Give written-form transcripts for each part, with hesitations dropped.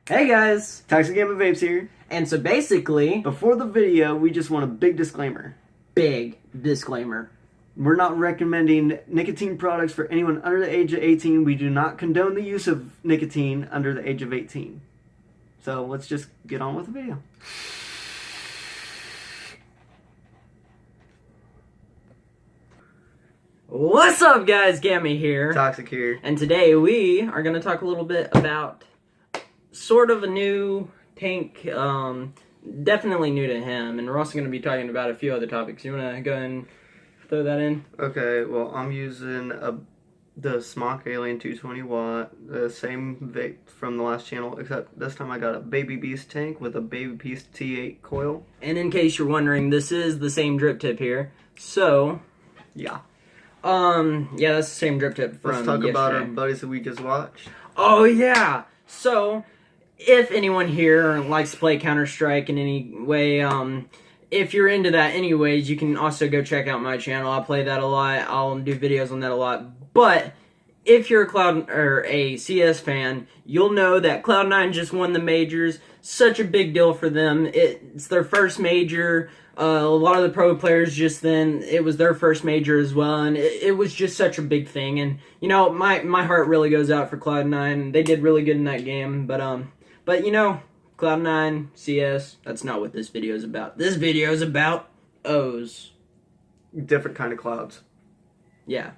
Hey guys! Toxic Game of Vapes here. And so basically, Before the video, we just want a big disclaimer. big disclaimer. We're not recommending nicotine products for anyone under the age of 18. We do not condone the use of nicotine under the age of 18. So let's just get on with the video. What's up guys, Gammy here. Toxic here. And today we are going to talk a little bit about sort of a new tank, definitely new to him. And we're also going to be talking about a few other topics. You want to go ahead and throw that in? Okay, well, I'm using the Smock Alien 220 watt, the same vape from the last channel, except this time I got a Baby Beast tank with a Baby Beast T8 coil. And in case you're wondering, this is the same drip tip here. So, yeah. Yeah, that's the same drip tip from Let's talk yesterday. about our buddies that we just watched. Oh yeah! So, if anyone here likes to play Counter-Strike in any way, if you're into that anyways, you can also go check out my channel. I play that a lot. I'll do videos on that a lot. But if you're a CS fan, you'll know that Cloud9 just won the majors. Such a big deal for them. It's their first major. A lot of the pro players just then, it was their first major as well, and it was just such a big thing. And you know, my heart really goes out for Cloud9. They did really good in that game, but you know, Cloud9 CS. That's not what this video is about. This video is about O's. Different kind of clouds. Yeah.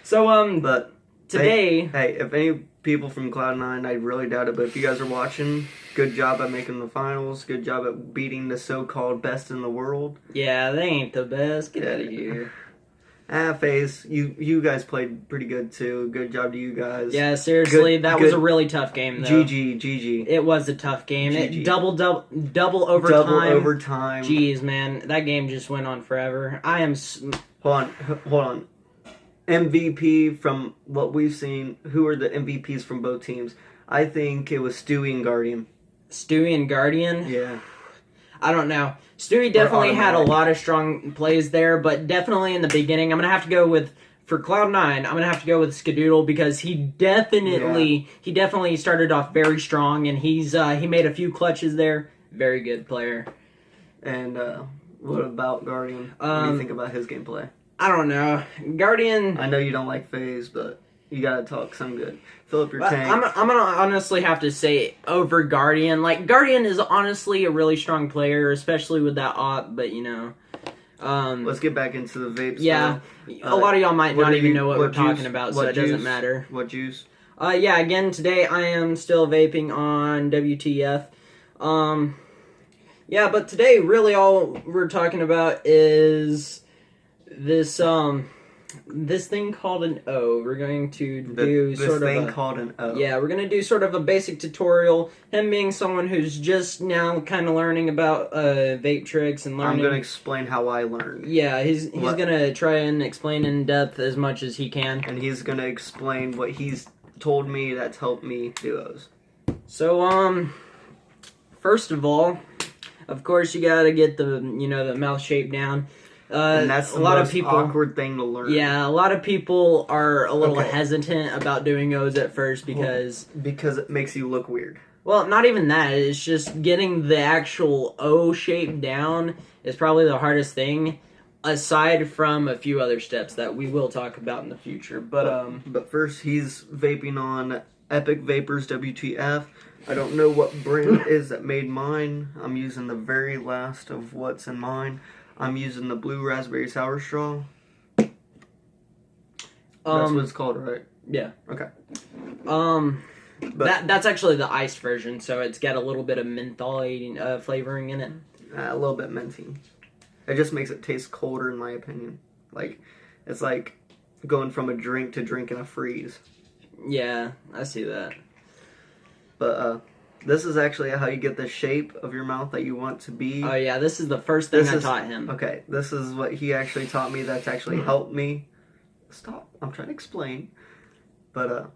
So But today, hey, if any people from Cloud9, I really doubt it, but if you guys are watching, good job at making the finals. Good job at beating the so-called best in the world. yeah, they ain't the best. Get out of here. FaZe, you guys played pretty good too. Good job to you guys. Yeah, seriously, Good- that was good- a really tough game, though. GG. It was a tough game. GG. It double overtime. Double overtime. Jeez, man, that game just went on forever. Hold on. MVP from what we've seen. Who are the MVPs from both teams? I think it was Stewie and Guardian. Stewie and Guardian. Yeah. I don't know. Stewie definitely had a Automatic. lot of strong plays there, but definitely in the beginning, I'm gonna have to go with for Cloud9. I'm gonna have to go with Skadoodle because he definitely started off very strong, and he made a few clutches there. Very good player. And what about Guardian? What do you think about his gameplay? I don't know. Guardian. I know you don't like FaZe, but you gotta talk some good. Fill up your But tank. I'm gonna honestly have to say over Guardian. Like, Guardian is honestly a really strong player, especially with that op, but you know. Let's get back into the vape Yeah, stuff. a lot of y'all might what not do even you- know what what we're talking juice- about, so what it doesn't juice- matter. What juice? Yeah, again, today I am still vaping on WTF. Yeah, but today really all we're talking about is this thing called an O. We're going to do This sort of thing a, called an O. yeah, we're going to do sort of a basic tutorial. Him being someone who's just now kind of learning about vape tricks and learning. I'm gonna explain how I learned. Yeah, he's gonna try and explain in depth as much as he can. And he's gonna explain what he's told me that's helped me do those. So first of all, of course you gotta get the the mouth shape down. And that's the a lot most of people. awkward thing to learn. Yeah, a lot of people are a little Okay. hesitant about doing O's at first because it makes you look weird. well, not even that. It's just getting the actual O shape down is probably the hardest thing, aside from a few other steps that we will talk about in the future. But first, he's vaping on Epic Vapors WTF. I don't know what brand it is that made mine. I'm using the very last of what's in mine. I'm using the blue raspberry sour straw. That's what it's called, right? Yeah. Okay. That's actually the iced version, so it's got a little bit of menthol flavoring in it. A little bit minty. It just makes it taste colder, in my opinion. Like, it's like going from a drink to drinking a freeze. Yeah, I see that. But this is actually how you get the shape of your mouth that you want to be. Oh yeah, this is the first thing I taught him. Okay, this is what he actually taught me that's actually helped me. Stop, I'm trying to explain. But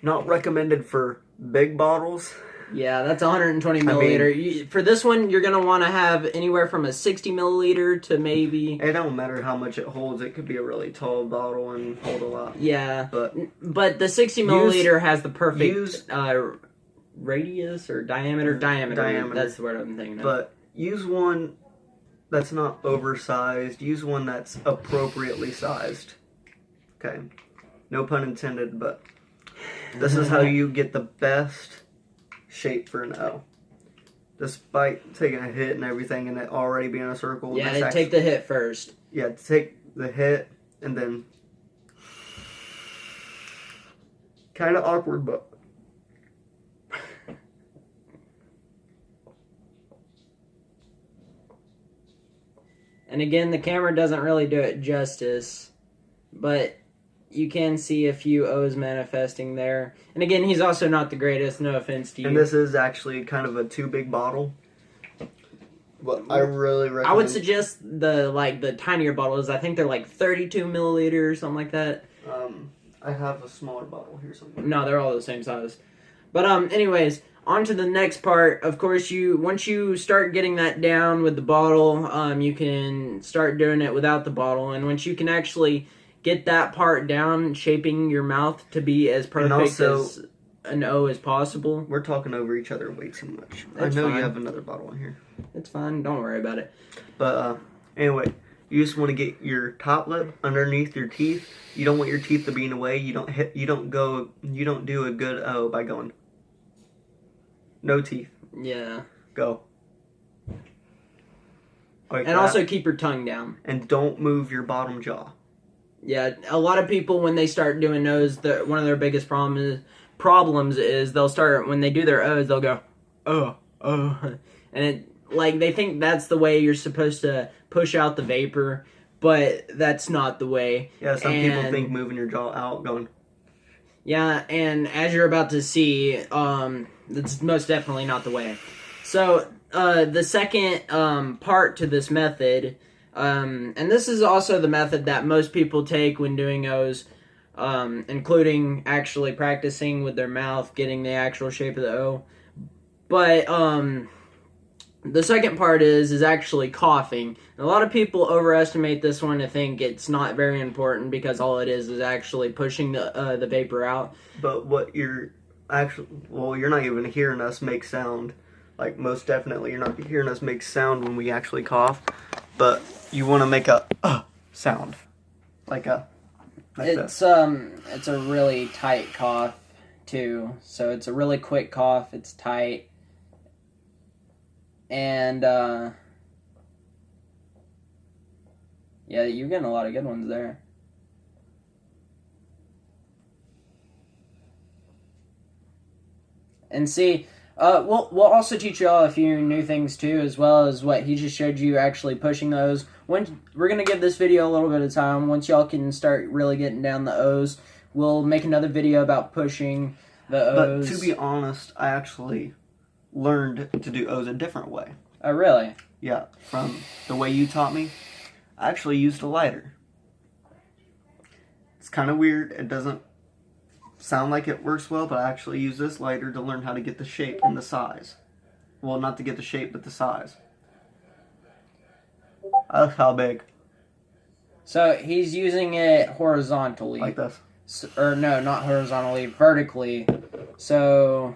not recommended for big bottles. Yeah, that's 120 milliliter. For this one, you're going to want to have anywhere from a 60 milliliter to maybe... It don't matter how much it holds. It could be a really tall bottle and hold a lot. Yeah, but the 60 milliliter has the perfect radius or diameter. Diameter. That's the word I'm thinking of. But use one that's not oversized. Use one that's appropriately sized. Okay. No pun intended, but this is how you get the best shape for an O. Despite taking a hit and everything and it already being a circle. Yeah, take the hit first. Yeah, take the hit and then... Kind of awkward, but... And again, the camera doesn't really do it justice, but you can see a few O's manifesting there. And again, he's also not the greatest, no offense to you. And this is actually kind of a too big bottle. But I really recommend... I would suggest the tinier bottles. I think they're like 32 milliliter or something like that. I have a smaller bottle here somewhere. No, they're all the same size. But anyways, on to the next part. Of course, once you start getting that down with the bottle, you can start doing it without the bottle. And once you can actually get that part down, shaping your mouth to be as perfect as an O as possible. We're talking over each other way too much. That's I know fine. you have another bottle in here. It's fine. Don't worry about it. But anyway, you just want to get your top lip underneath your teeth. You don't want your teeth to be in the way. You don't do a good O by going no teeth. Yeah. Go. Like and also keep your tongue down. And don't move your bottom jaw. Yeah, a lot of people when they start doing O's, one of their biggest problems is they'll start, when they do their O's, they'll go, oh, and they think that's the way you're supposed to push out the vapor, but that's not the way. Yeah, some people think moving your jaw out, going. Yeah, and as you're about to see, that's most definitely not the way. So, the second part to this method, and this is also the method that most people take when doing O's, including actually practicing with their mouth, getting the actual shape of the O. But the second part is actually coughing. And a lot of people overestimate this one and think it's not very important because all it is actually pushing the vapor out. But what you're you're not even hearing us make sound. Like, most definitely, you're not hearing us make sound when we actually cough. But you want to make a sound, it's a really tight cough too. So it's a really quick cough. It's tight, and yeah, you're getting a lot of good ones there. And see, we'll also teach you all a few new things too, as well as what he just showed you, actually pushing those. We're going to give this video a little bit of time. Once y'all can start really getting down the O's, we'll make another video about pushing the O's. But to be honest, I actually learned to do O's a different way. Oh, really? Yeah, from the way you taught me. I actually used a lighter. It's kind of weird. It doesn't sound like it works well, but I actually use this lighter to learn how to get the shape and the size. Well, not to get the shape, but the size. That's how big. So he's using it horizontally. Like this. Or no, not horizontally, vertically. So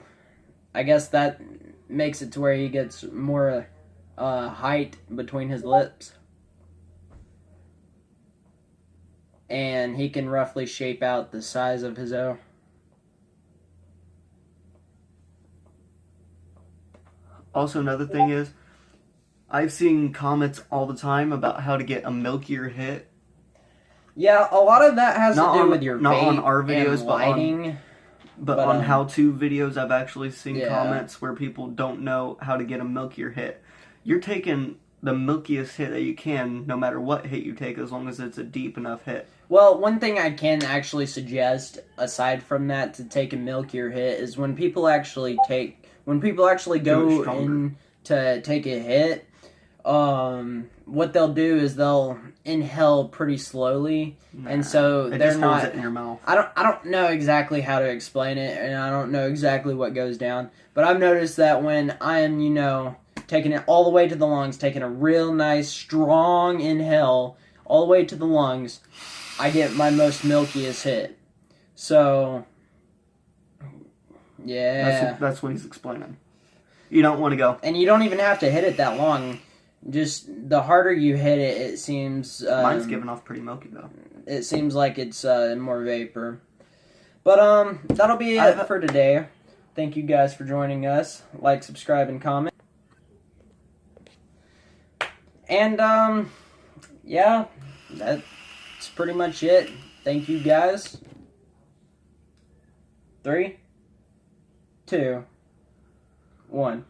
I guess that makes it to where he gets more height between his lips. And he can roughly shape out the size of his O. Also, another thing is, I've seen comments all the time about how to get a milkier hit. Yeah, a lot of that has to do with your not vape on our videos, and lighting. But on how-to videos, I've actually seen comments where people don't know how to get a milkier hit. You're taking the milkiest hit that you can, no matter what hit you take, as long as it's a deep enough hit. Well, one thing I can actually suggest, aside from that, to take a milkier hit, is when people actually go in to take a hit, what they'll do is they'll inhale pretty slowly, and so it they're just holds not. it in your mouth. I don't know exactly how to explain it, and I don't know exactly what goes down. But I've noticed that when I am, taking it all the way to the lungs, taking a real nice strong inhale all the way to the lungs, I get my most milkiest hit. So, yeah. That's what he's explaining. You don't want to go. And you don't even have to hit it that long. Just the harder you hit it, it seems. Mine's giving off pretty milky though. It seems like it's more vapor. But that'll be it for today. Thank you guys for joining us. Like, subscribe, and comment. And yeah, that's pretty much it. Thank you guys. 3, 2, 1.